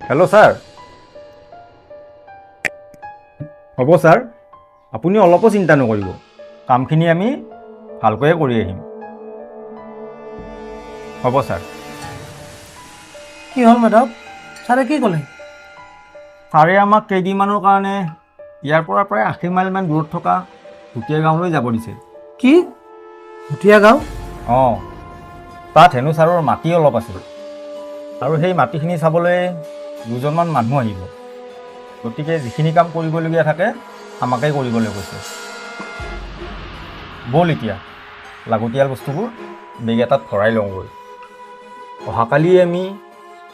Hello' sir. হ'ব sir, আপুনি অলপো চিন্তা নকৰিব, কামখিনি আমি ভালকৈয়ে কৰি আহিম। হ'ব ছাৰ। কি হ'ল মাধৱ? ছাৰে কি ক'লে? ছাৰে আমাক কেইদিনমানৰ কাৰণে ইয়াৰ পৰা প্ৰায় 80 মাইলমান দূৰত থকা ভুটীয়া গাঁৱলৈ যাব দিছে। কি? ভুটীয়া গাঁও? অঁ, তাত হেনো ছাৰৰ মাটি অলপ আছে আৰু সেই মাটিখিনি চাবলৈ দুজনমান মানুহ আহিব। গতিকে যিখিনি কাম কৰিবলগীয়া থাকে আমাকেই কৰিবলৈ কৈছে। ব'ল এতিয়া লাগতিয়াল বস্তুবোৰ বেগ এটাত ভৰাই লওঁগৈ। অহাকালি আমি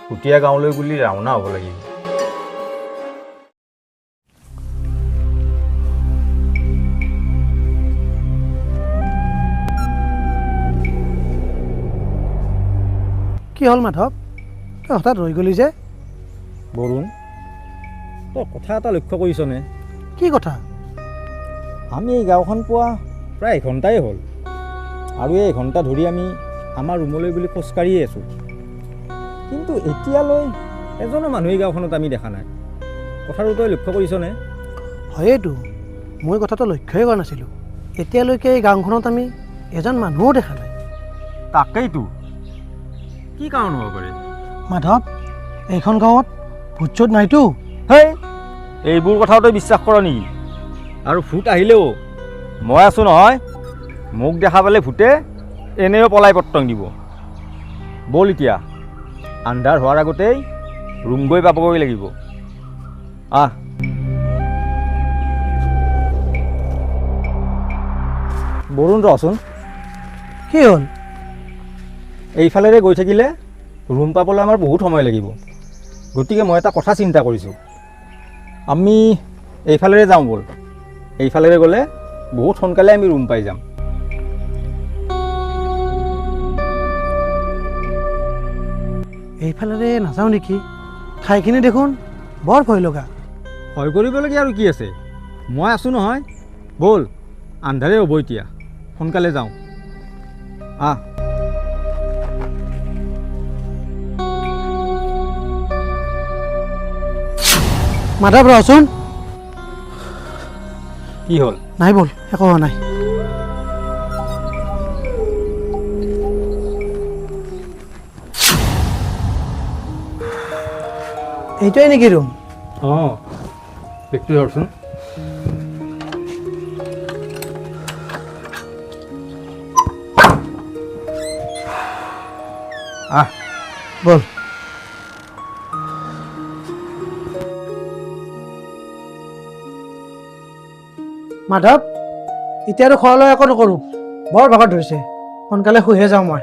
ভুটীয়া গাঁৱলৈ বুলি ৰাওনা হ'ব লাগিব। কি হ'ল মাধৱ? তই হঠাৎ ৰৈ গ'লি যে? বৰুণ, তই কথা এটা লক্ষ্য কৰিছনে? কি কথা? আমি এই গাঁওখন পোৱা প্ৰায় এঘণ্টাই হ'ল আৰু এই এঘণ্টা ধৰি আমি আমাৰ ৰুমলৈ বুলি খোজকাঢ়িয়ে আছোঁ, কিন্তু এতিয়ালৈ এজনো মানুহ এই গাঁওখনত আমি দেখা নাই। কথাটো তই লক্ষ্য কৰিছনে? হয়েতো, মই কথাটো লক্ষ্যই কৰা নাছিলোঁ। এতিয়ালৈকে এই গাঁওখনত আমি এজন মানুহো দেখা নাই। তাকেইতো, কি কাৰণ হ'ব পাৰে? মাধৱ, এইখন গাঁৱত ভূত-চোত নাইতো? হেই, এইবোৰ কথাও তই বিশ্বাস কৰ নেকি? আৰু ভূত আহিলেও মই আছোঁ নহয়, মোক দেখা পালে ভূতে এনেও পলাই পত্ৰং দিব। ব'ল এতিয়া, আন্ধাৰ হোৱাৰ আগতেই ৰুম গৈ পাবগৈ লাগিব। আহ। বৰুণ, ৰচোন। কি হ'ল? এইফালেৰে গৈ থাকিলে ৰুম পাবলৈ আমাৰ বহুত সময় লাগিব, গতিকে মই এটা কথা চিন্তা কৰিছোঁ। আমি এইফালেৰে যাওঁ ব'ল। এইফালেৰে গ'লে বহুত সোনকালে আমি ৰুম পাই যাম। এইফালেৰে নাযাওঁ নেকি? ঠাইখিনি দেখোন বৰ ভয় লগা। ভয় কৰিবলগীয়া আৰু কি আছে? মই আছোঁ নহয়। ব'ল, আন্ধাৰে হ'ব এতিয়া, সোনকালে যাওঁ। আহ। মাধৱ, ৰচোন। কি হ'ল? নাই ব'ল, একো হোৱা নাই। এইটোৱে নেকি ৰুম? অঁ, বেগটো ধৰচোন। আহ, ব'ল। মাধৱ, এতিয়া আৰু খোৱা লোৱা একো নকৰোঁ, বৰ ভাগৰ ধৰিছে। সোনকালে শুইহে যাওঁ মই।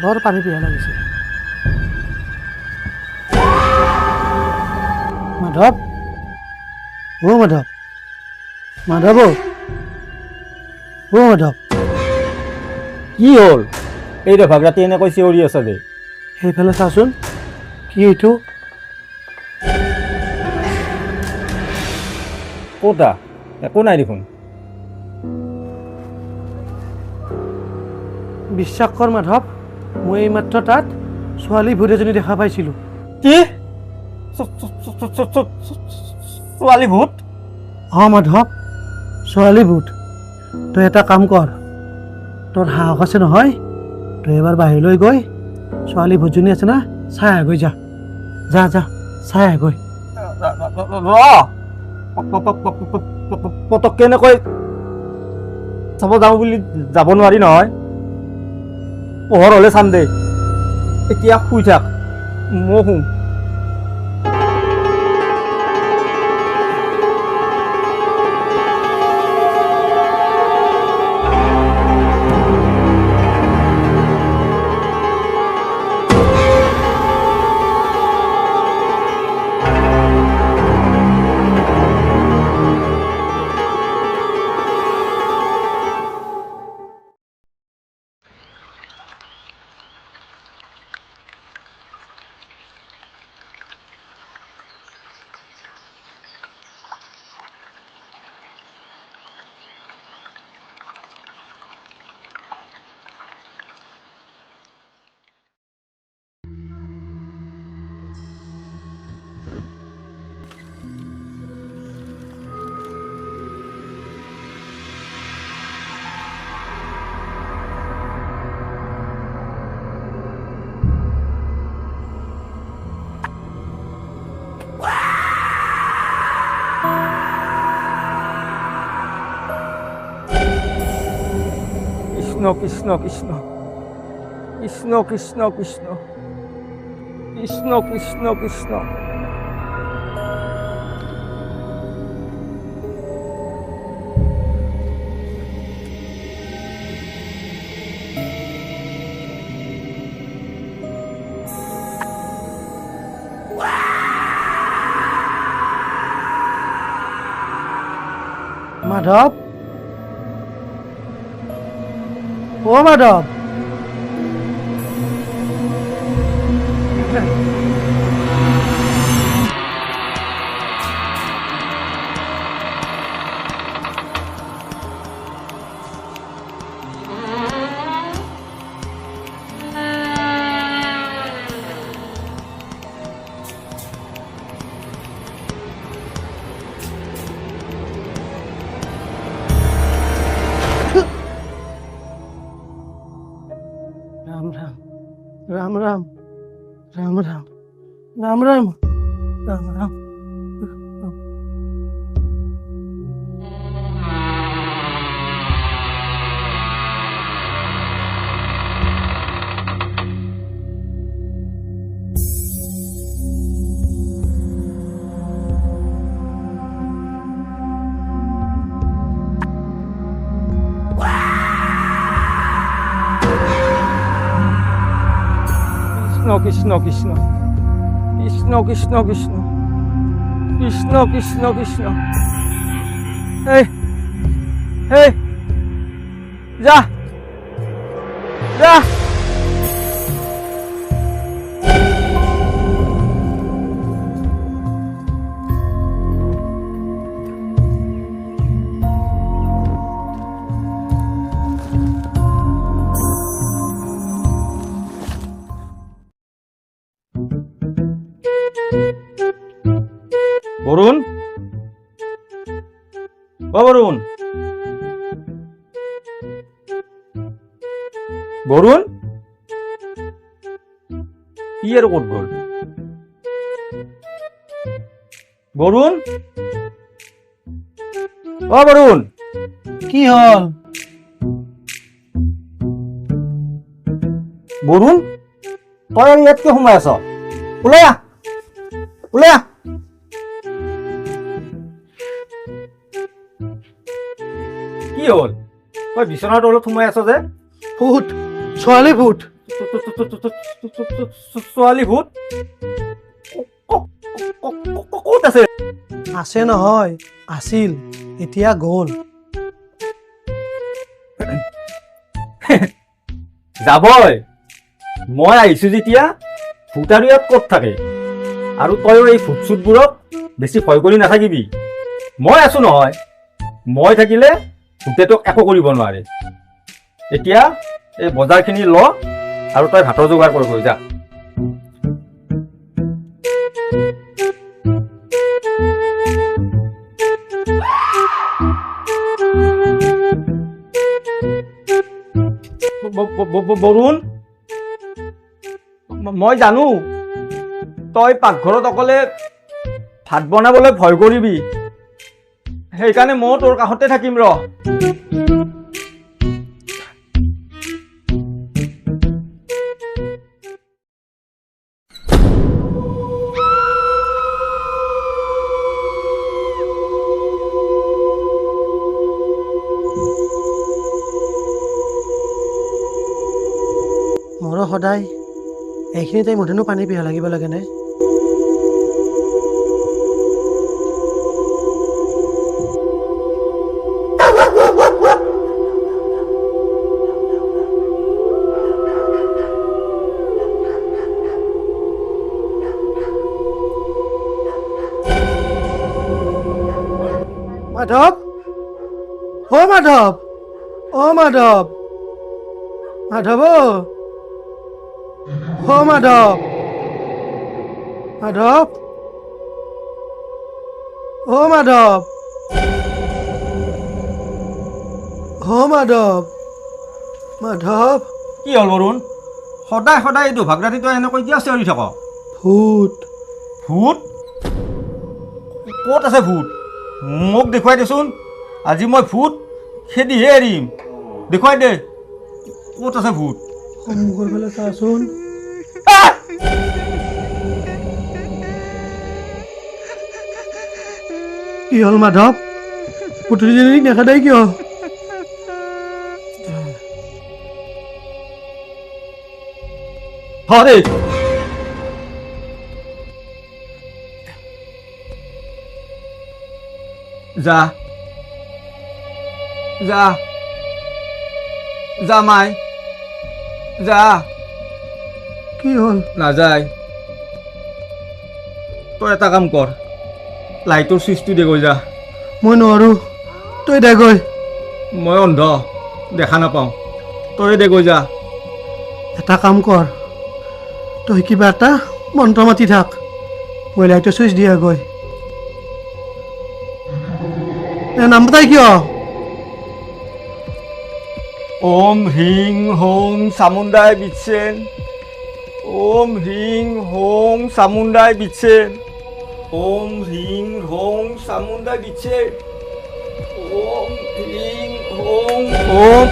বৰ পানী পিয়াহ লাগিছে। মাধৱ, অ' মাধৱ, মাধৱ, অ' মাধৱ। কি হ'ল? এই ৰভাগ ৰাতি এনেকৈ চিঞৰি আছা যে? সেইফালে চাচোন, কি এইটো? ক'তা? একো নাই দেখোন। বিশ্বাস কৰ মাধৱ, মই এইমাত্ৰ তাত ছোৱালী ভূত এজনী দেখা পাইছিলোঁ। কি? ছোৱালী ভূত? অঁ মাধৱ, ছোৱালী ভূত। তই এটা কাম কৰ, তোৰ সাহস আছে নহয়, তই এবাৰ বাহিৰলৈ গৈ ছোৱালী ভূতজনী আছে না, চাই আহগৈ যা। যা যা, চাই আহগৈ। পটককে এনেকৈ চাব যাওঁ বুলি যাব নোৱাৰি নহয়। পোহৰ হ'লে চাম দে, এতিয়া শুই থাক, মই শুম। কৃষ্ণ কৃষ্ণ কৃষ্ণ কৃষ্ণ কৃষ্ণ কৃষ্ণ কৃষ্ণ কৃষ্ণ মাধৱ অ মাধৱ राम राम राम राम राम राम राम राम राम राम কৃষ্ণ কৃষ্ণ কৃষ্ণ কৃষ্ণ কৃষ্ণ কৃষ্ণ কৃষ্ণ কৃষ্ণ এই এই যা যা বরুণ ও বরুণ বরুণ কি আর ক'ত গ'ল বরুণ ও বরুণ কি হল বরুণ তই আৰু ইয়াত কিয় সোমাই আছ ওলাই আহ ওলাই আহ কি হ'ল তই বিচনাৰ তলত সোমাই আছ যে ভূত ছোৱালী ভূত ছোৱালী ভূত ক'ত আছে আছে নহয় আছিল এতিয়া গ'ল যাবই মই আহিছো যেতিয়া ভূত আৰু ইয়াত ক'ত থাকে আৰু তয়ো এই ভূত চুতবোৰক বেছি ভয় কৰি নাথাকিবি মই আছো নহয় মই থাকিলে ভূতে তোক একো কৰিব নোৱাৰে এতিয়া এই বজাৰখিনি ল আৰু তই ভাতৰ যোগাৰ কৰ যা বৰুণ মই জানো তই পাকঘৰত অকলে ভাত বনাবলৈ ভয় কৰিবি সেইকাৰণে মই তোৰ কাষতে থাকিম ৰ মোৰো সদায় এইখিনি টাইমতেনো পানী পিয়াহ লাগিব লাগে নে মাধৱ অ মাধৱ অ মাধৱ মাধৱ অ মাধৱ মাধৱ অ মাধৱ অ মাধৱ মাধৱ কি হ'ল বৰুণ সদায় সদায় এইটো ভাগ ৰাতি তই এনেকৈ কিয় চিঞৰি থাক ভূত ভূত ক'ত আছে ভূত মোক দেখুৱাই দেচোন আজি মই ভূত খেদিহে এৰিম দেখুৱাই দে ক'ত আছে ভূত? সন্মুখৰ ফালে চাচোন। কি হ'ল মাধৱ? পুতলিজনীক নেখেদাই কিয়? হৰে যা যা যা মাই যা। কি হ'ল? নাযায়। তই এটা কাম কৰ, লাইটৰ চুইচটো দে গৈ যা। মই নোৱাৰোঁ, তই দে গৈ। মই অন্ধ, দেখা নাপাওঁ। তই দে গৈ যা। এটা কাম কৰ, তই কিবা এটা মন্ত্ৰ মাতি থাক, মই লাইটৰ চুইচ দিয়া গৈ। নাম তাই কিয়? ওম হ্রিং হোং চামুণ্ডাই বিচ্ছেন। ওম হ্রিং হোং চামুণ্ডাই বিচ্ছেন। ওম হ্রিং হোং চামুণ্ডাই বিচ্ছেন। ওম হ্রিং হোং ওম।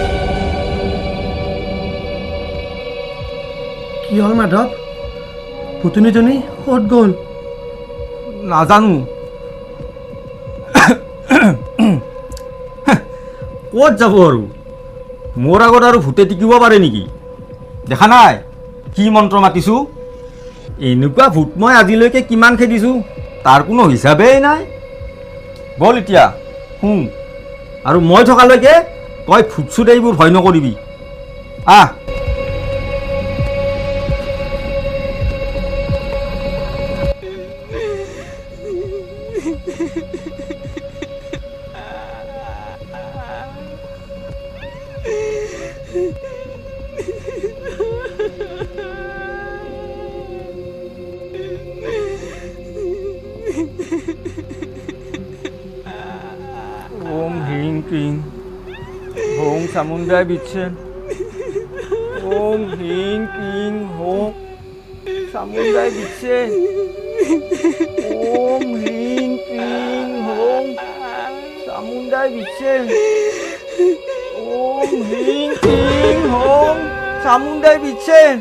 কি হ'ল মাধৱ? পুতনিজনী ক'ত গ'ল? নাজানো। ক'ত যাব আৰু? মোৰ আগত আৰু ভূতে টিকিব পাৰে নেকি? দেখা নাই কি মন্ত্ৰ মাতিছোঁ? এনেকুৱা ভূত মই আজিলৈকে কিমান খেদিছোঁ, তাৰ কোনো হিচাপেই নাই। বল এতিয়া শুন, আৰু মই থকালৈকে তই ভূত চুত এইবোৰ ভয় নকৰিবি। আহ। ওম হ্রিং ক্রিং হোং চামুণ্ডাই বিচ্ছেন। ওম হ্রিং ক্রিং হোং চামুণ্ডাই বিচ্ছেন। ওম হ্রিং ক্রিং হোং চামুণ্ডাই বিচ্ছেন। ওম হ্রিং ক্রিং হোং চামুণ্ডাই বিচ্ছেন।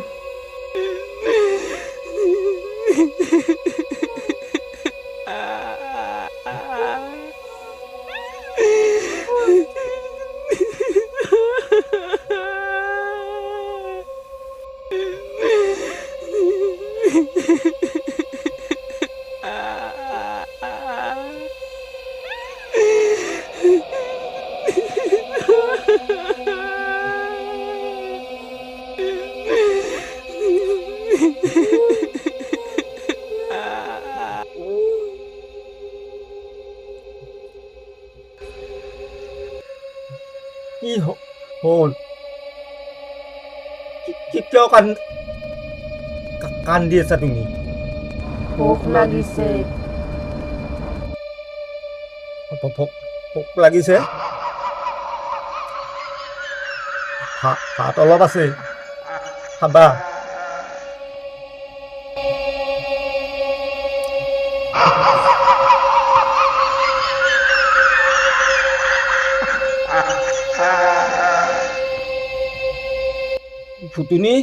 কি হ'ল? কিয় কান্দি আছা তুমি? ভোক লাগিছে। ভোক লাগিছে? ভাত অলপ আছে, খাবা? ফুটুনি,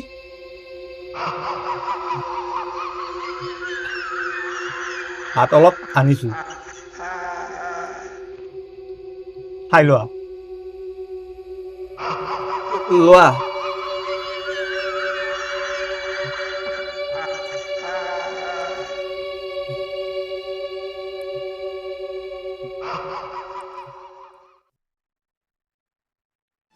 ভাত অলপ আনিছো, খাই লোৱা। লোৱা।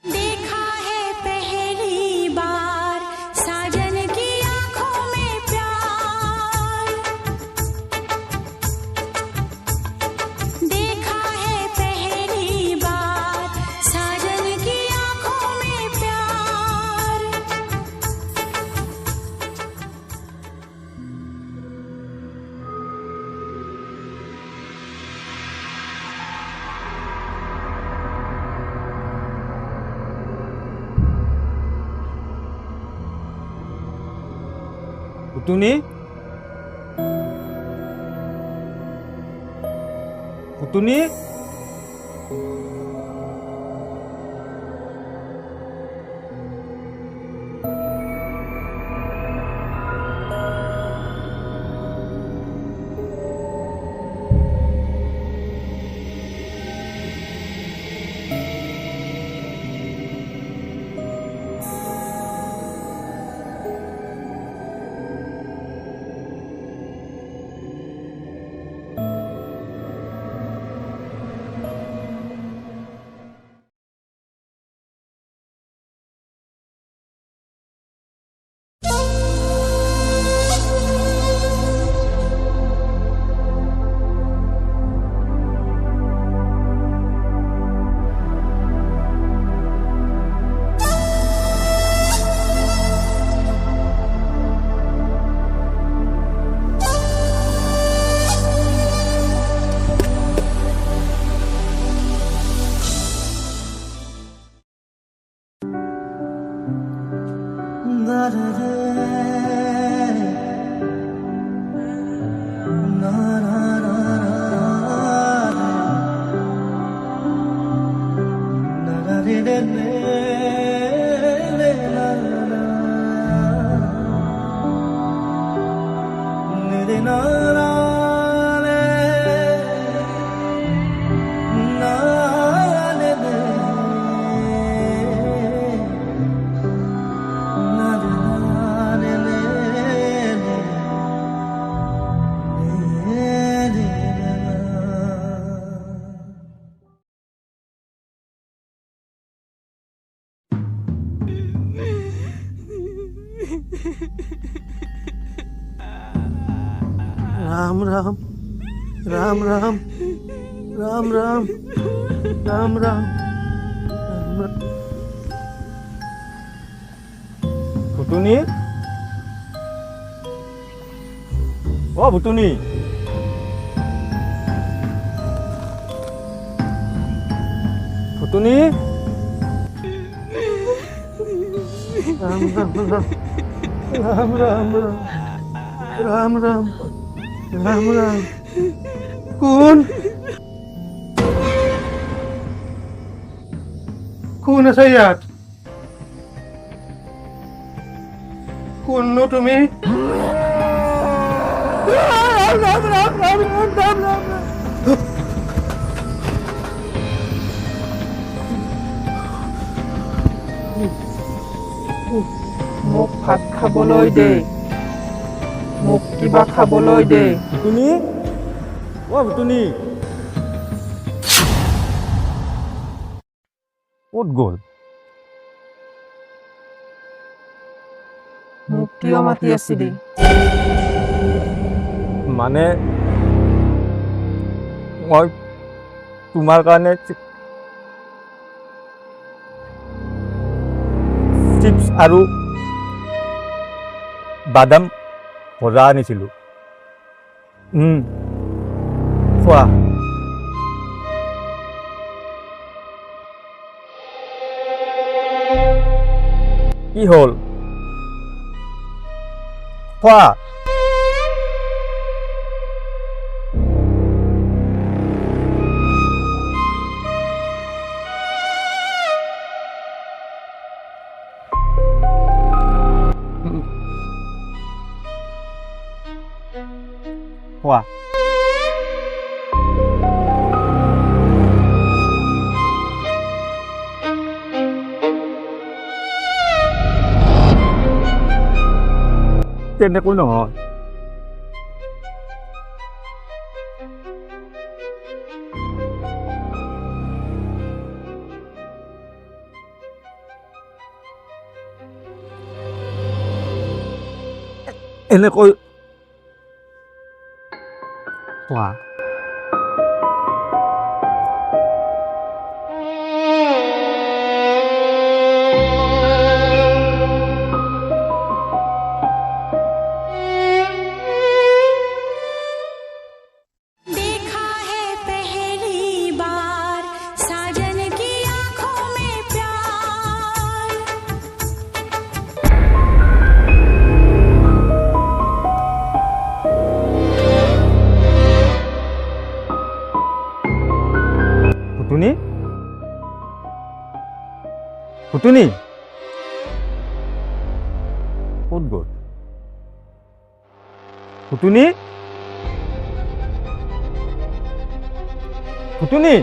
देखा है पहली बार साजन की आंखों में प्यार। देखा है पहली बार साजन की आंखों में प्यार। ফুটুনি, ফুটুনি, राम राम राम राम राम राम राम राम ভুতুনি অ ভুতুনি ভুতুনি राम राम राम राम राम राम राम राम राम कोण असा यात कोण नो तुम्ही राम राम राम राम राम राम राम মোক ভাত খাবলৈ দে মোক কিবা খাবলৈ দে ভুতুনি অ ভুতুনি ক'ত গ'ল মোক কিয় মাতি আছিলি মানে মই তোমাৰ কাৰণে চিপছ আৰু বাদাম ভজা আনিছিলোঁ খোৱা কি হ'ল খোৱা খোৱা তেনেকৈ নহয় এনেকৈ খোৱা देखा है पहली बार साजन की आंखों में प्यार ভুতুনি ভুতুনি ক'ত গ'ল ভুতুনি ভুতুনি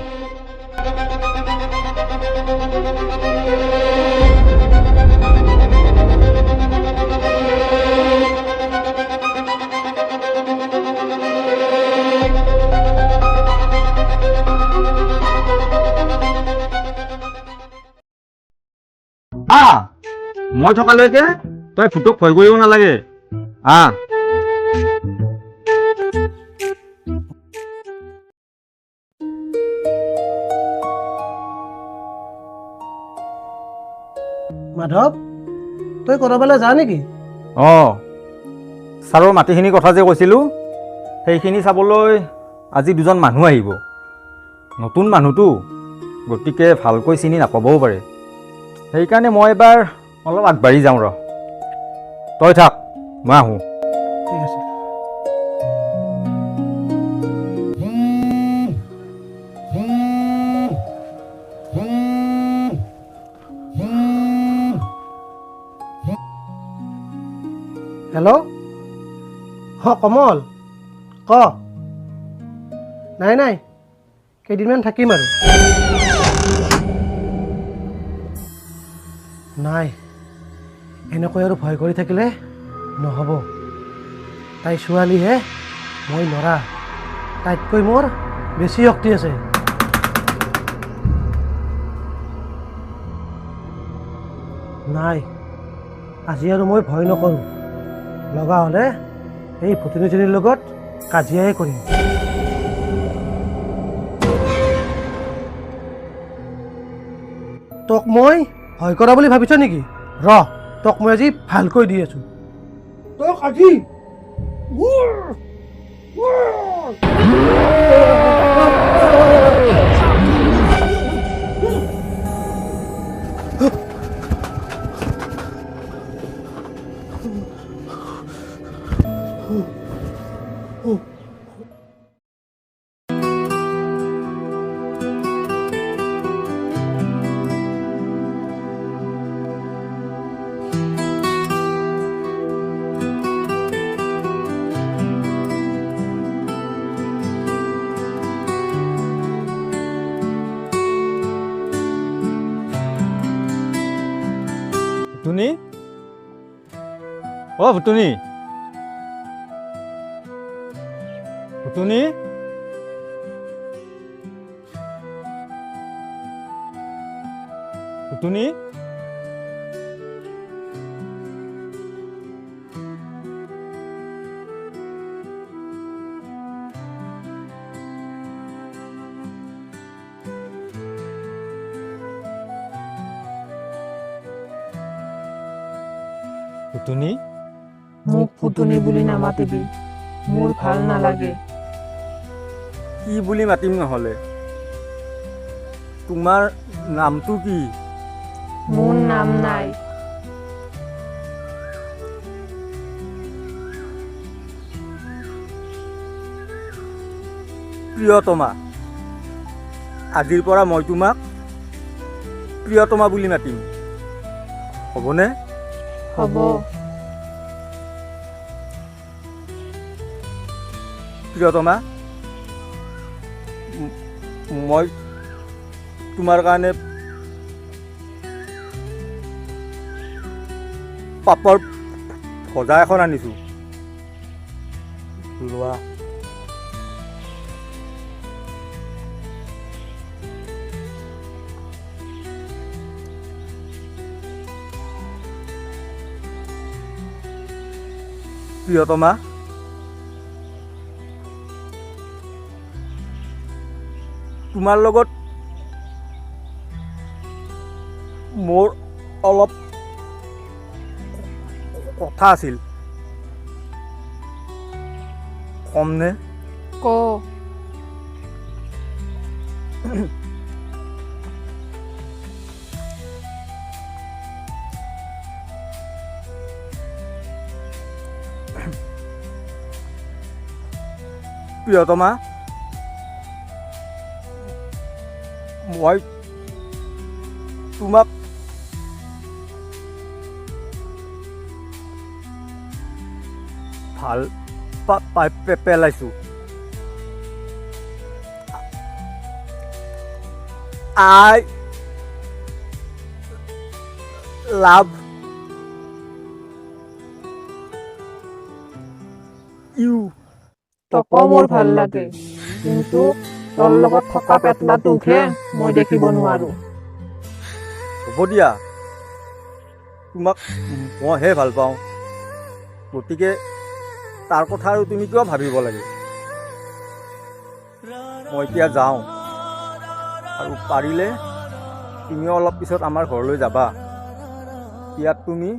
মই থকালৈকে তই ফুটক ভয় কৰিব নালাগে মাধৱ তই কৰবালৈ যা নেকি ছাৰৰ মাটিখিনিৰ কথা যে কৈছিলোঁ সেইখিনি চাবলৈ আজি দুজন মানুহ আহিব নতুন মানুহটো গতিকে ভালকৈ চিনি নাপাবও পাৰে সেইকাৰণে মই এবাৰ অলপ আগবাঢ়ি যাওঁ তই থাক মই আহোঁ। ঠিক আছে। হেল্ল', কমল ক। নাই কেইদিনমান থাকিম আৰু। নাই এনেকৈ আৰু ভয় কৰি থাকিলে নহ'ব। তাই ছোৱালীহে, মই ল'ৰা। তাইতকৈ মোৰ বেছি শক্তি আছে। নাই আজি আৰু মই ভয় নকৰোঁ। লগা হ'লে এই ভতিনীজনীৰ লগত কাজিয়াই কৰিম। তোক মই ভয় কৰা বুলি ভাবিছ নেকি? তোক মই আজি ভালকৈ দি আছোঁ। তোক আজি ভুতুনি, ভুতুনি, ভুতুনি, ভুতুনি, ভুতুনি, মোক ফুটুনি বুলি নামাতিবি, মোৰ ভাল নালাগে। কি বুলি মাতিম নহ'লে? তোমাৰ নামটো কি? মোৰ নাম নাই। প্ৰিয়তমা। আজিৰ পৰা মই তোমাক প্ৰিয়তমা বুলি মাতিম, হ'বনে? হ'ব। প্ৰিয়তমা, মই তোমাৰ কাৰণে পাপৰ ভজা এখন আনিছোঁ, লোৱা। প্ৰিয়তমা, তোমাৰ লগত মোৰ অলপ কথা আছিল, কমনে? ক। প্ৰিয়তমা, মই তোমাক ভাল পাই পেলাইছোঁ। I love you. তক মোৰ ভাল লাগে, কিন্তু তোৰ লগত থকা পেটলা তোকহে মই দেখিব নোৱাৰো। হ'ব দিয়া, তোমাক মইহে ভাল পাওঁ, গতিকে তাৰ কথা আৰু তুমি কিয় ভাবিব লাগে? মই এতিয়া যাওঁ, আৰু পাৰিলে তুমিও অলপ পিছত আমাৰ ঘৰলৈ যাবা। ইয়াত তুমি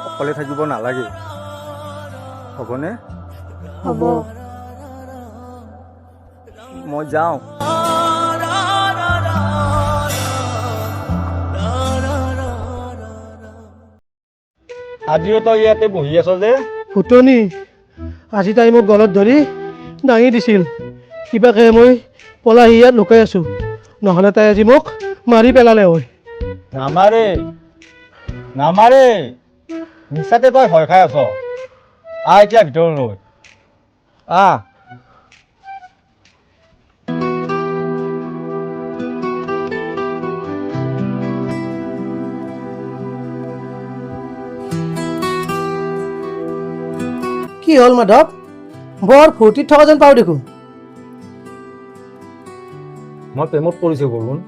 অকলে থাকিব নালাগে, হ'বনে? হ'ব। মই যাওঁ। আজিও তই ইয়াতে বহি আছ যে ফুটনি আজি তাই মোক গলত ধৰি দাঙি দিছিল কিবাকে মই পলাহি ইয়াত লুকাই আছোঁ নহ'লে তাই আজি মোক মাৰি পেলালে হয় নামাৰে নামাৰে মিছাতে তই ভয় খাই আছ এতিয়া ভিতৰলৈ আহ কি হ'ল মাধৱ বৰ ফূৰ্তিত থকা যেন পাওঁ দেখোন মই প্ৰেমত পৰিছোঁ বৰুণ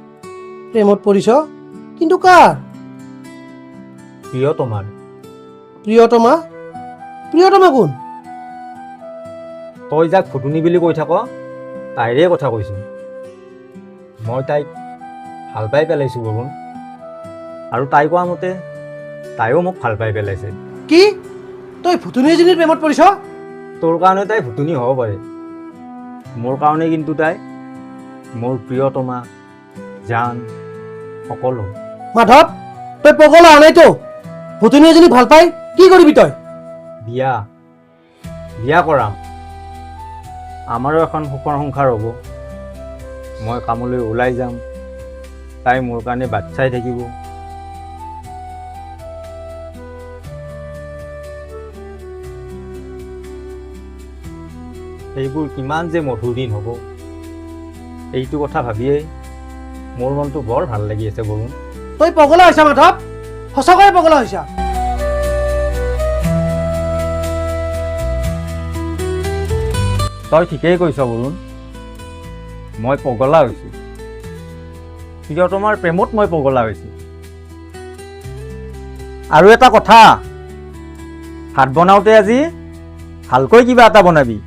প্ৰেমত পৰিছ কিন্তু কাৰ প্ৰিয় তোমাৰ প্ৰিয়তমা প্ৰিয়তমা কোন তই যাক ফুটুনি বুলি কৈ থাক তাইৰে কথা কৈছোঁ মই তাইক ভাল পাই পেলাইছোঁ বৰুণ আৰু তাই কোৱা মতে তাইও মোক ভাল পাই পেলাইছে কি তই ফুটনি এজনীৰ প্ৰেমত পৰিছ তোৰ কাৰণে তাই ফুটুনি হ'ব পাৰে মোৰ কাৰণে কিন্তু তাই মোৰ প্ৰিয়তমা জান সকলো মাধৱ তই পগলা হোৱা নাইতো ফুটনি এজনী ভাল পাই কি কৰিবি তই বিয়া বিয়া কৰাম আমাৰো এখন সুখৰ সংসাৰ হ'ব মই কামলৈ ওলাই যাম তাই মোৰ কাৰণে বাট চাই থাকিব সেইবোৰ কিমান যে মধুৰ দিন হ'ব এইটো কথা ভাবিয়েই মোৰ মনটো বৰ ভাল লাগি আছে বৰুণ তই পগলা হৈছা মাধৱ সঁচাকৈয়ে পগলা হৈছা তই ঠিকেই কৈছ বৰুণ মই পগলা হৈছোঁ প্ৰিয়তমাৰ প্ৰেমত মই পগলা হৈছোঁ আৰু এটা কথা ভাত বনাওঁতে আজি ভালকৈ কিবা এটা বনাবি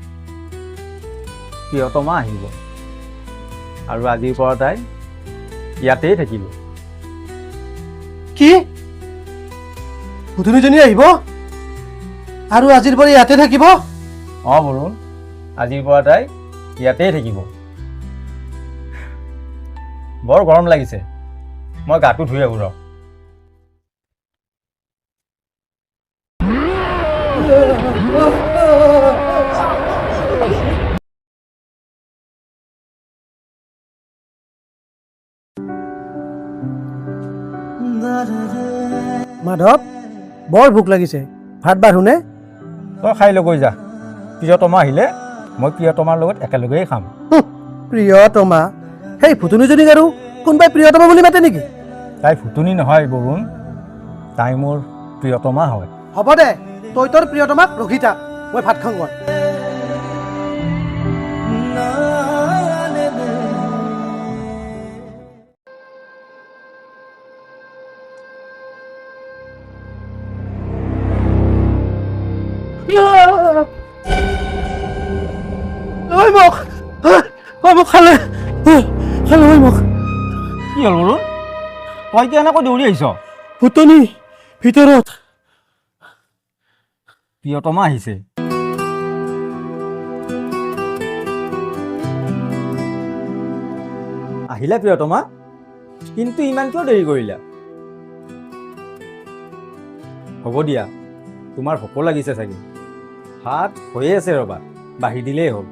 প্ৰিয়তমা আহিব আৰু আজিৰ পৰা তাই ইয়াতেই থাকিব কি ফুটনিজনী আহিব আৰু আজিৰ পৰা ইয়াতে থাকিব অঁ বৰুণ আজিৰ পৰা তাই ইয়াতেই থাকিব বৰ গৰম লাগিছে মই গাটো ধুই আহোঁ ৰ মাধৱ বৰ ভোক লাগিছে ভাত বাঢ়োনে তই খাই লৈ যা প্ৰিয়তমা আহিলে মই প্ৰিয়তমাৰ লগত একেলগেই খাম প্ৰিয়তমা সেই ফুটনিজনীক আৰু কোনোবাই প্ৰিয়তমা বুলি মাতে নেকি তাই ফুটুনি নহয় বৰুণ তাই মোৰ প্ৰিয়তমা হয় হ'ব দে তই তোৰ প্ৰিয়তমাক ৰখি থাক মই ভাত খাওঁগৈ মোক খালে খালে মোক কি হ'ল বৰুণ তই কি এনেকৈ দৌৰি আহিছ ফুটনি ভিতৰত প্ৰিয়তমা আহিছে আহিলা প্ৰিয়তমা কিন্তু ইমান কিয় দেৰি কৰিলা হ'ব দিয়া তোমাৰ ভোক লাগিছে চাগে ভাত হৈয়ে আছে ৰবা বাঢ়ি দিলেই হ'ল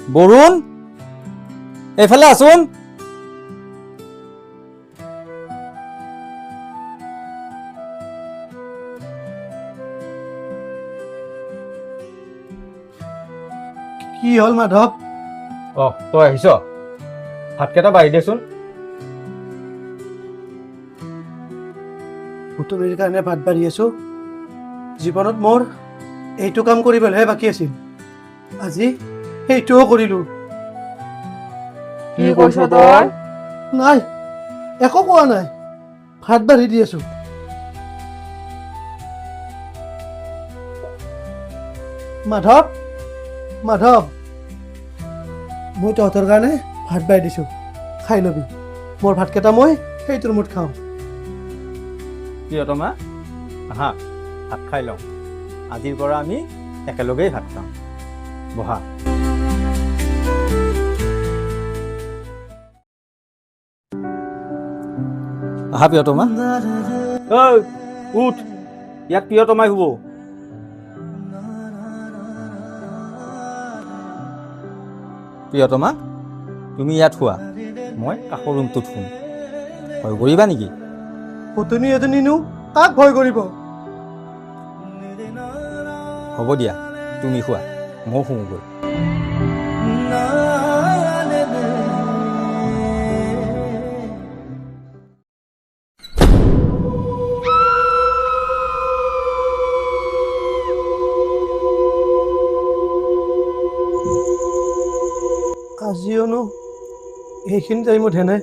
বৰুণ এইফালে আছোন কি হ'ল মাধৱ তই আহিছ ভাতকেইটা বাঢ়ি দেচোন ফুটনিৰ কাৰণে ভাত বাঢ়ি আছো জীৱনত মোৰ এইটো কাম কৰিবলৈহে বাকী আছিল আজি সেইটোও কৰিলো কি কৈছ তই নাই একো কোৱা নাই ভাত বাঢ়ি দি আছো মাধৱ মাধৱ মই তহঁতৰ কাৰণে ভাত বাঢ়ি দিছো খাই ল'বি মোৰ ভাতকেইটা মই সেইটো ৰুমত খাওঁ প্ৰিয়তমা আহা ভাত খাই লওঁ আজিৰ পৰা আমি একেলগেই ভাত খাওঁ বহা আহা প্ৰিয়তমা ঐ উঠ ইয়াত প্ৰিয়তমাই শুব। প্ৰিয়তমা, তুমি ইয়াত শুৱা, মই কাষৰ ৰুমটোত শুম। ভয় কৰিবা নেকি? পুতনি এজনীনো কাক ভয় কৰিব? হ'ব দিয়া, তুমি শুৱা, ময়ো শুওঁগৈ। আজিওনো এইখিনি টাইমত হেনে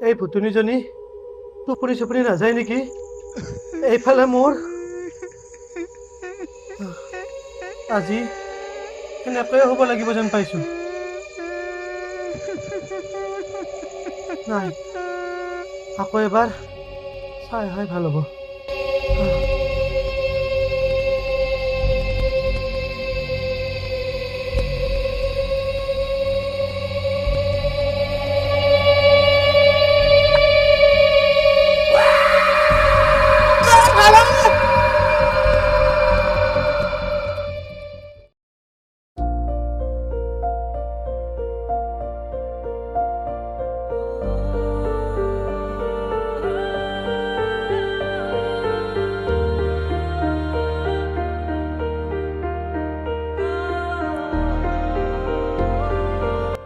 এই পুতনিজনী টোপনি চোপনি নাযায় নেকি? এইফালে মোৰ আজি এনেকৈয়ে হ'ব লাগিব যেন পাইছোঁ। নাই, আকৌ এবাৰ চাই হয় ভাল হ'ব।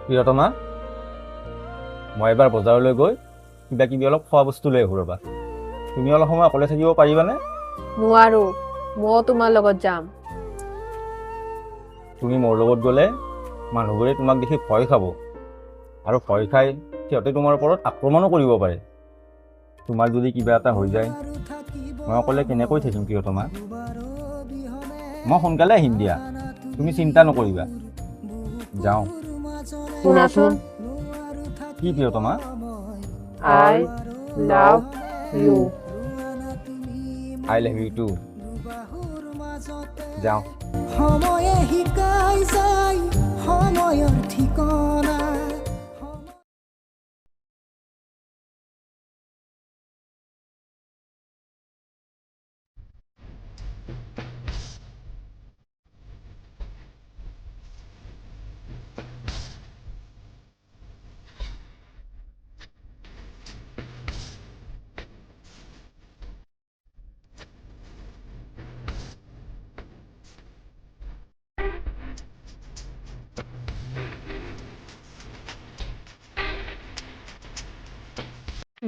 প্ৰিয়তমা, মই এবাৰ বজাৰলৈ গৈ কিবা কিবি অলপ খোৱা বস্তু লৈ আহোঁ ৰ'বা। তুমি অলপ সময় অকলে থাকিব পাৰিবানে? নোৱাৰো, মই তোমাৰ লগত যাম। তুমি মোৰ লগত গ'লে মানুহবোৰে তোমাক দেখি ভয় খাব, আৰু ভয় খাই সিহঁতে তোমাৰ ওপৰত আক্ৰমণো কৰিব পাৰে। তোমাৰ যদি কিবা এটা হৈ যায়, মই অকলে কেনেকৈ থাকিম প্ৰিয়তমা? মই সোনকালে আহিম দিয়া, তুমি চিন্তা নকৰিবা। যাওঁ। শুনাচোন, কি প্ৰিয়তমা? I love you. I love you too. যাওঁ। সময়ে শিকাই যায় সময়ৰ ঠিকনা।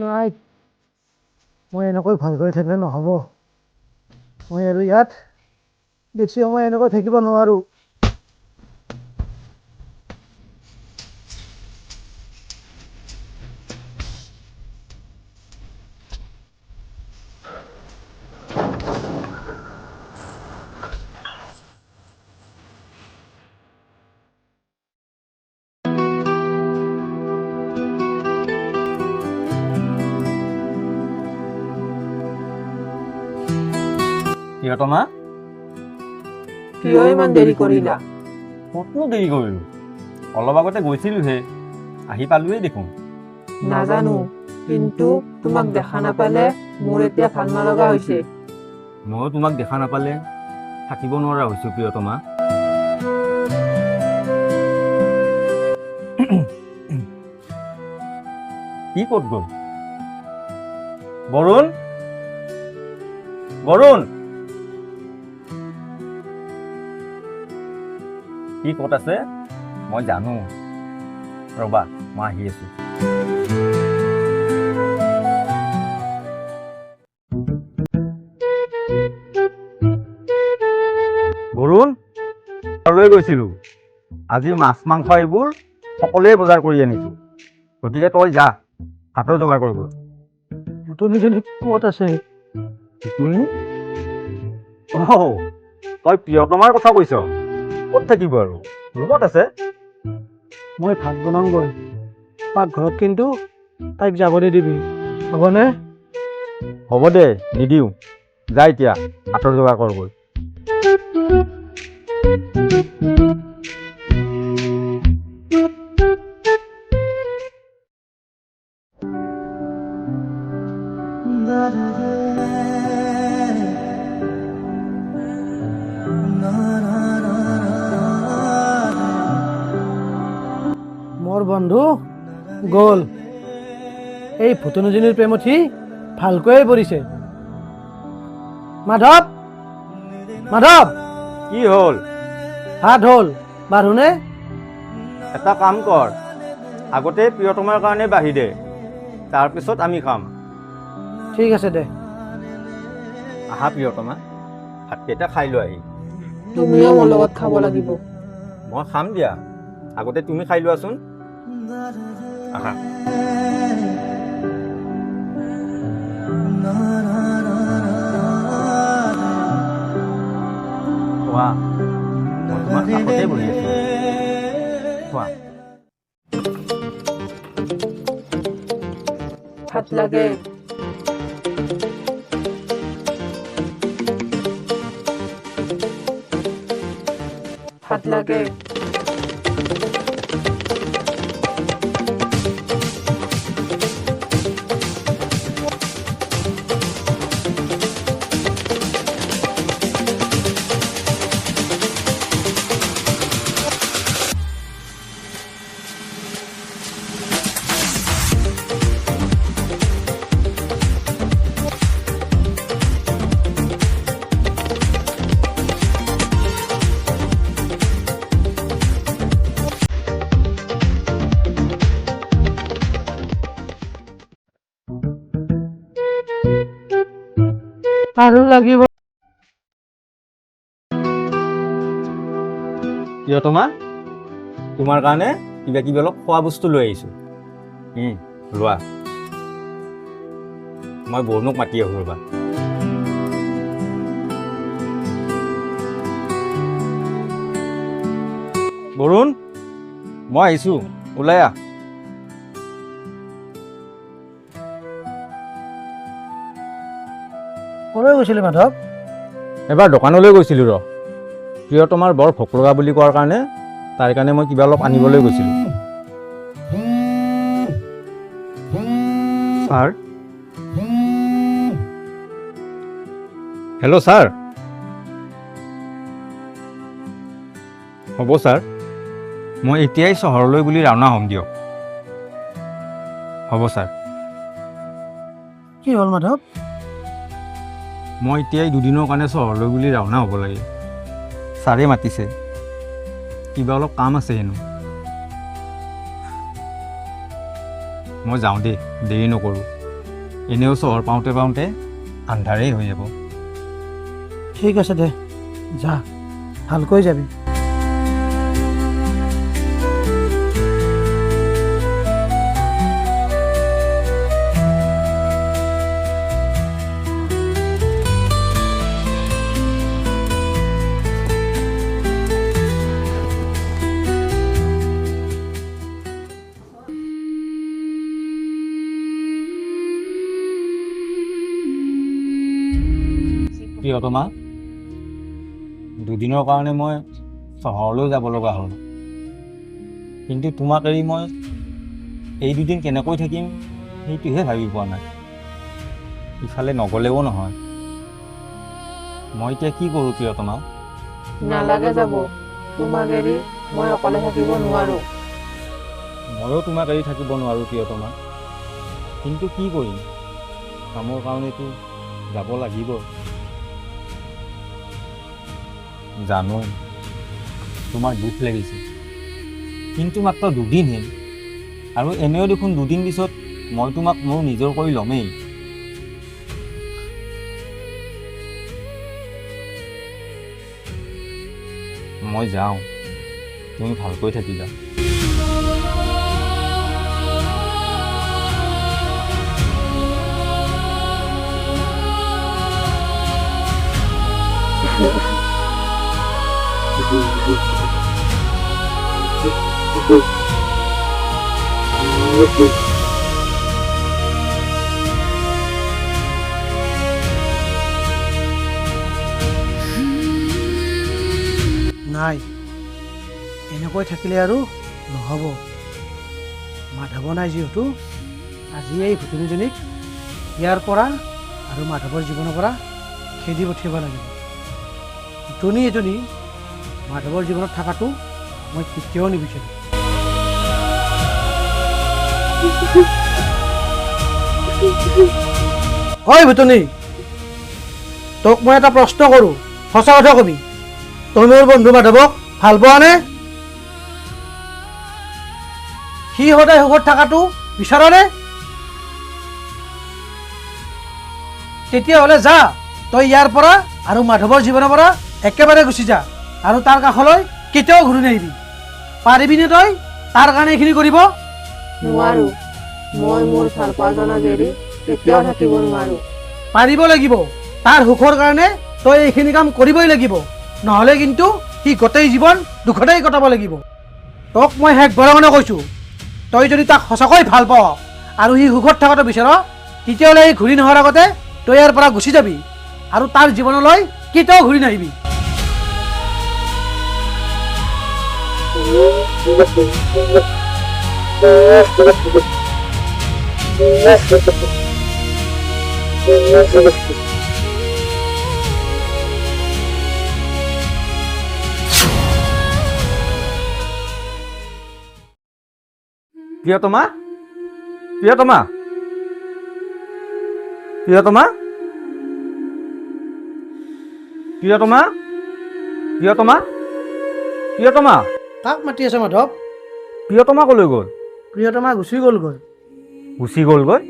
নাই, মই এনেকৈ ভয় কৰি থাকিলে নহ'ব। মই আৰু ইয়াত বেছি সময় এনেকৈ থাকিব নোৱাৰোঁ। প্ৰিয়তমা, কিয় ইমান দেৰি কৰিলা? ক'তনো দেৰি কৰিলোঁ? অলপ আগতে গৈছিলোঁহে, আহি পালোৱেই দেখোন। নাজানো, কিন্তু তোমাক দেখা নাপালে মোৰ এতিয়া ভাল নলগা হৈছে। ময়ো তোমাক দেখা নাপালে থাকিব নোৱাৰা হৈছোঁ প্ৰিয়তমা। কি ক'ত গ'ল? বৰুণ, বৰুণ! কি ক'ত আছে মই জানো। ৰ'বা মই আহি আছোঁ। বৰুণ, লৈ গৈছিলোঁ। আজি মাছ মাংস এইবোৰ সকলোৱে বজাৰ কৰি আনিছোঁ। গতিকে তই যা ভাতৰ যোগাৰ কৰিব। তুমি ক'ত আছে? তুমি তই প্ৰিয়তমাৰ কথা কৈছ? ক'ত থাকিব আৰু, ৰুমত আছে। মই ভাত বনাওঁগৈ পাকঘৰত, কিন্তু তাইক যাব নিদিবি, হ'বনে? হ'ব দে, নিদিওঁ। যা এতিয়া ভাতৰ যোগাৰ কৰগৈ। মোৰ বন্ধু গ'ল। এই ভূতনুজনীৰ প্ৰেমত সি ভালকৈয়ে পৰিছে। মাধৱ, মাধৱ, কি হ'ল? ভাত হ'ল, বাঢ়োনে? এটা কাম কৰ, আগতে প্ৰিয়তমাৰ কাৰণে বাঢ়ি দে, তাৰপিছত আমি খাম। ঠিক আছে দে। আহা প্ৰিয়তমা, ভাতকেইটা খাই লৈ আহি। তুমিও মোৰ লগত খাব লাগিব। মই খাম দিয়া, আগতে তুমি খাই লোৱাচোন। আহা। খোৱা, মই তোমাৰ কাষতে বহি আছোঁ। খোৱা। ভাত লাগে। ভাত লাগে। আৰু লাগিব। প্ৰিয়তমা, তোমাৰ কাৰণে কিবা কিবি অলপ খোৱা বস্তু লৈ আহিছোঁ। লোৱা। মই বৰুণক মাতি আহোঁ ৰ'বা। বৰুণ, মই আহিছোঁ, ওলাই আহ। ক'লৈ গৈছিলি মাধৱ? এবাৰ দোকানলৈ গৈছিলোঁ ৰ। প্ৰিয়তমাৰ বৰ ভোক লগা বুলি কোৱাৰ কাৰণে তাইৰ কাৰণে মই কিবা অলপ আনিবলৈ গৈছিলোঁ। Sir, hello' sir. হ'ব ছাৰ, মই এতিয়াই চহৰলৈ বুলি ৰাওনা হ'ম দিয়ক। হ'ব ছাৰ। কি হ'ল মাধৱ? মই এতিয়াই দুদিনৰ কাৰণে চহৰলৈ বুলি ৰাওনা হ'ব লাগে। ছাৰে মাতিছে, কিবা অলপ কাম আছে হেনো। মই যাওঁ দেই, দেৰি নকৰোঁ। এনেও চহৰ পাওঁতে পাওঁতে আন্ধাৰেই হৈ যাব। ঠিক আছে দে, যা, ভালকৈ যাবি। প্ৰিয়তমা, দুদিনৰ কাৰণে মই চহৰলৈ যাব লগা হ'ল, কিন্তু তোমাক এৰি মই এই দুদিন কেনেকৈ থাকিম সেইটোহে ভাবি পোৱা নাই। ইফালে নগ'লেও নহয়। মই এতিয়া কি কৰোঁ প্ৰিয়তমা? নালাগে যাব, তোমাক এৰি মই অকলে থাকিব নোৱাৰো। ময়ো তোমাক এৰি থাকিব নোৱাৰোঁ প্ৰিয়তমা, কিন্তু কি কৰিম, কামৰ কাৰণেতো যাব লাগিব। জানো তোমাৰ দুখ লাগিছে, কিন্তু মাত্ৰ দুদিনহে, আৰু এনেও দেখোন দুদিন পিছত মই তোমাক মোৰ নিজৰ কৰি ল'মেই। মই যাওঁ, তুমি ভালকৈ থাকিবা। নাই, এনেকৈ থাকিলে আৰু নহ'ব। মাধৱ নাই যিহেতু আজি এই ভুতুনিজনীক ইয়াৰ পৰা আৰু মাধৱৰ জীৱনৰ পৰা খেদি পঠিয়াব লাগিব। ভুতুনি এজনী মাধৱৰ জীৱনত থকাটো মই কেতিয়াও নিবিচাৰোঁ। হয় ভুতুনি, তোক মই এটা প্ৰশ্ন কৰোঁ, সঁচা কথা কবি, তই মোৰ বন্ধু মাধৱক ভাল পোৱা নে? সি সদায় সুখত থকাটো বিচাৰনে? তেতিয়াহ'লে যা, তই ইয়াৰ পৰা আৰু মাধৱৰ জীৱনৰ পৰা একেবাৰে গুচি যা, আৰু তাৰ কাষলৈ কেতিয়াও ঘূৰি নাহিবি। পাৰিবিনে তই তাৰ কাৰণে এইখিনি কৰিব? নোৱাৰো, মই মোৰ ভাল পোৱাজনক এৰি কেতিয়াও থাকিব নোৱাৰো। পাৰিব লাগিব। তাৰ সুখৰ কাৰণে তই এইখিনি কাম কৰিবই লাগিব, নহ'লে কিন্তু সি গোটেই জীৱন দুখতেই কটাব লাগিব। তোক মই শেষ বাৰমানে কৈছোঁ, তই যদি তাক সঁচাকৈ ভাল পাৱ আৰু সি সুখত থকাটো বিচাৰ, তেতিয়াহ'লে সি ঘূৰি নোহোৱাৰ আগতে তই ইয়াৰ পৰা গুচি যাবি আৰু তাৰ জীৱনলৈ কেতিয়াও ঘূৰি নাহিবি। প্ৰিয়তমা, প্ৰিয়তমা, প্ৰিয়তমা, প্ৰিয়তমা, প্ৰিয়তমা, প্ৰিয়তমা, কাক মাতি আছে মাধৱ? প্ৰিয়তমা ক'লৈ গ'ল? প্ৰিয়তমা গুচি গ'লগৈ। গুচি গ'লগৈ?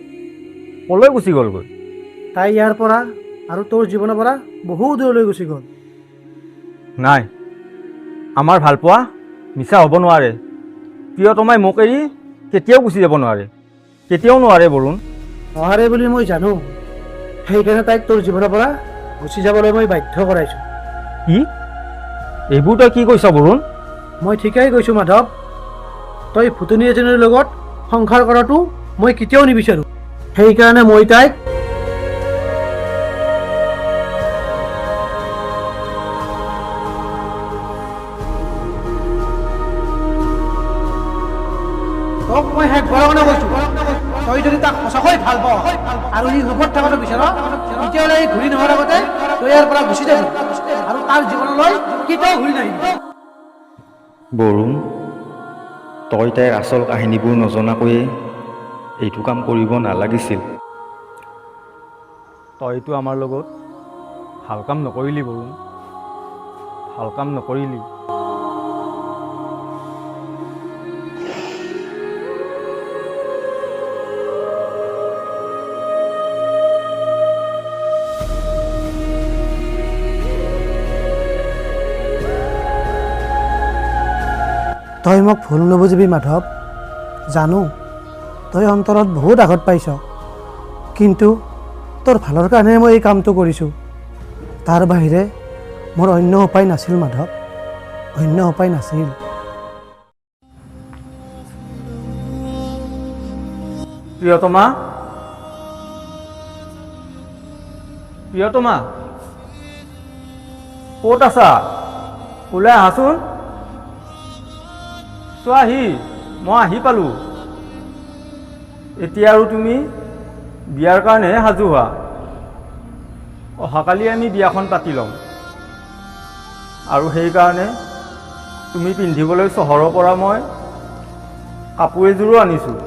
ক'লৈ গুচি গ'লগৈ? তাই ইয়াৰ পৰা আৰু তোৰ জীৱনৰ পৰা বহু দূৰলৈ গুচি গ'ল। নাই, আমাৰ ভালপোৱা মিছা হ'ব নোৱাৰে। প্ৰিয়তমাই মোক এৰি কেতিয়াও গুচি যাব নোৱাৰে, কেতিয়াও নোৱাৰে বৰুণ। নোৱাৰে বুলি মই জানো, সেইকাৰণে তাইক তোৰ জীৱনৰ পৰা গুচি যাবলৈ মই বাধ্য কৰাইছোঁ। কি? এইবোৰ তই কি কৈছ বৰুণ? মই ঠিকেই কৈছোঁ মাধৱ, তই ভুতুনি এজনীৰ লগত সংসাৰ কৰাটো মই কেতিয়াও নিবিচাৰোঁ। সেইকাৰণে মই তাইক তোক মই শেষ বাৰমানে কৈছোঁ, তই যদি তাক সঁচাকৈ ভাল পাৱ আৰু সি সুখত থকাটো বিচাৰ, তেতিয়াহ'লে সি ঘূৰি নোহোৱাৰ আগতে তই ইয়াৰ পৰা গুচি যাবি আৰু তাৰ জীৱনলৈ কেতিয়াও ঘূৰি নাহিবি। বৰুণ, তই তাইৰ আচল কাহিনীবোৰ নজনাকৈয়ে এইটো কাম কৰিব নালাগিছিল। তইতো আমাৰ লগত ভাল কাম নকৰিলি বৰুণ, ভাল কাম নকৰিলি। তই মোক ভুল নুবুজিবি মাধৱ, জানো তই অন্তৰত বহুত আঘাত পাইছ, কিন্তু তোৰ ভালৰ কাৰণে মই এই কামটো কৰিছোঁ। তাৰ বাহিৰে মোৰ অন্য উপায় নাছিল মাধৱ, অন্য উপায় নাছিল। প্ৰিয়তমা, প্ৰিয়তমা, ক'ত আছা? ওলাই আহাচোন। চোৱাহি, মই আহি পালোঁ। এতিয়া আৰু তুমি বিয়াৰ কাৰণেহে সাজু হোৱা। অহাকালি আমি বিয়াখন পাতি ল'ম, আৰু সেইকাৰণে তুমি পিন্ধিবলৈ চহৰৰ পৰা মই কাপোৰ এযোৰো আনিছোঁ।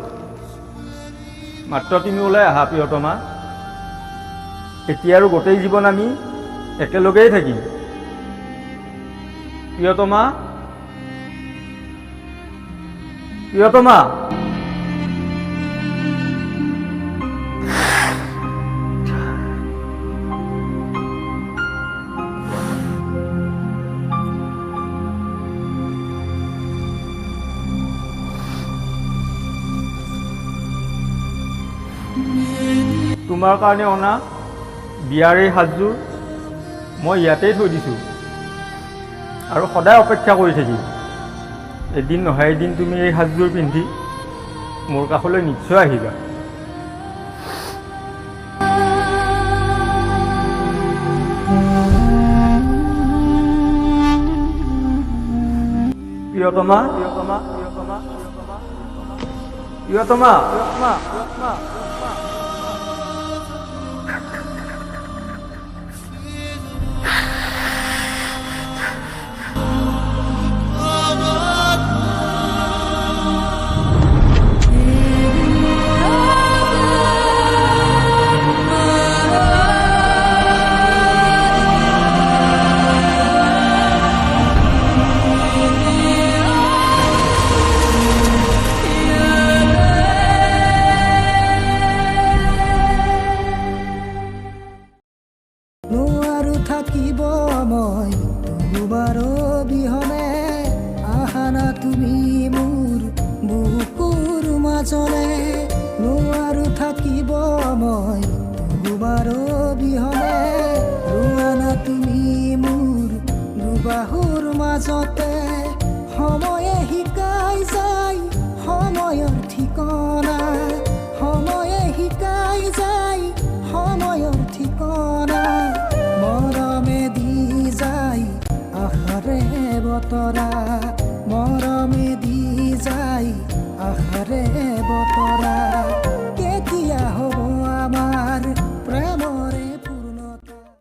মাত্ৰ তুমি ওলাই আহা প্ৰিয়তমা। এতিয়া আৰু গোটেই জীৱন আমি একেলগেই থাকিম। প্ৰিয়তমা, প্ৰিয়তমা, তোমাৰ কাৰণে অনা বিয়াৰ এই সাজযোৰ মই ইয়াতেই থৈ দিছোঁ আৰু সদায় অপেক্ষা কৰি থাকিম। এদিন নহয় এদিন তুমি এই সাজযোৰ পিন্ধি মোৰ কাষলৈ নিশ্চয় আহিবা। প্ৰিয়তমা, প্ৰিয়তমা, প্ৰিয়তমা, প্ৰিয়তমা, প্ৰিয়তমা, প্ৰিয়তমা। নোৱাৰো থাকিব মই তোমাৰ অবিহনে, আহা না তুমি মোৰ বুকুৰ মাজলে। নোৱাৰো থাকিব মই তোমাৰ অবিহনে, ৰোৱা না তুমি মোৰ দুবাহুৰ মাজতে। সময়ে শিকাই যায় সময়ৰ ঠিকনা, সময়ে শিকাই যায় সময়ৰ ঠিকনা। মৰমে দি যায় আশাৰে বতৰা, মৰমে দি যায় আশাৰে বতৰা।